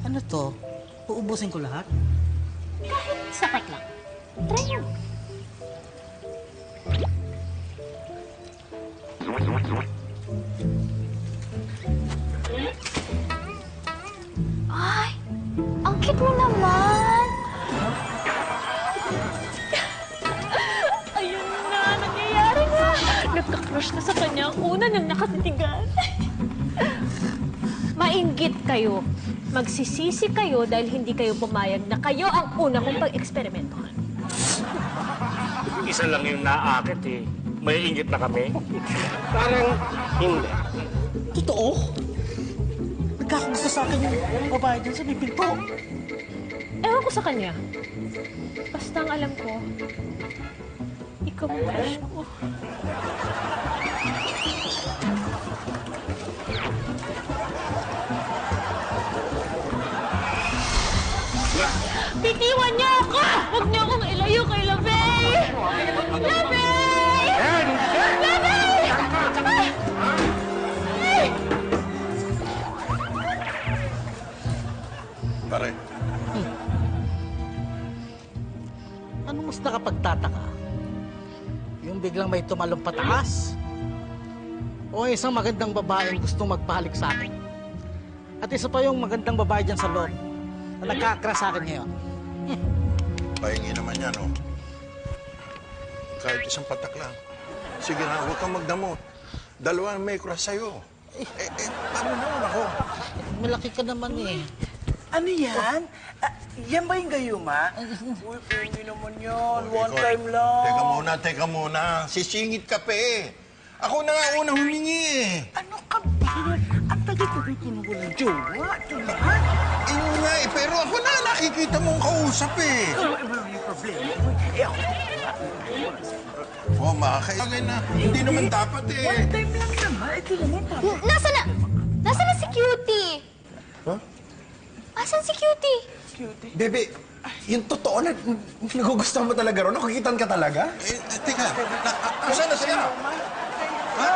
Ano to? Uubusin ko lahat? Kahit sakit lang. Try mo. Ay, ang cute mo naman. Ayun na, nangyayari na. Nagka-crush na sa kanya ang una nang nakatitigan. Mainggit kayo. Magsisisi kayo dahil hindi kayo pumayag na kayo ang una kong pag-eksperimentohan. Isa lang yung naakit eh. May inggit na kami. Parang hindi. Totoo? Nagkakagusto sa akin yung babae dyan sa may pinto. Ewan ko sa kanya. Basta ang alam ko, ikaw ang crush ko. Bitiwan niyo ako! Huwag niyo akong ilayo kay Labey! Labey! Labey! Pare, Ano mas nakapagtataka? Yung biglang may tumalong pataas? O isang magandang babaeng gustong magpahalik sa akin? At isa pa yung magandang babae dyan sa loob na nagkakra sa akin ngayon. pahingi naman yan, oh. Kahit isang patak lang. Sige na, huwag kang magdamot. Dalawa ang may crush sa'yo. Paano naman ako? Malaki ka naman eh. Ano yan? Yan ba yung gayuma? Uy, pengi naman yan. One time lang. Teka muna. Sisingit ka pa eh. Ako na nga unang humingi eh. Ano ka ba? Ang tagal-tagal ko na walang jowa, diba? Yun nga eh, pero ako na nakikita mong kausap eh. May problema. Ako, Oh, makakailangan na. Hindi naman dapat eh. one time lang naman. Ito naman, papa. Nasaan na si Cutie? Huh? Asan si Cutie? Cutie. Bebe, yung totoo na nagugustuhan mo talaga ron? Nakikitan ka talaga? Teka, asan na siya? Ha?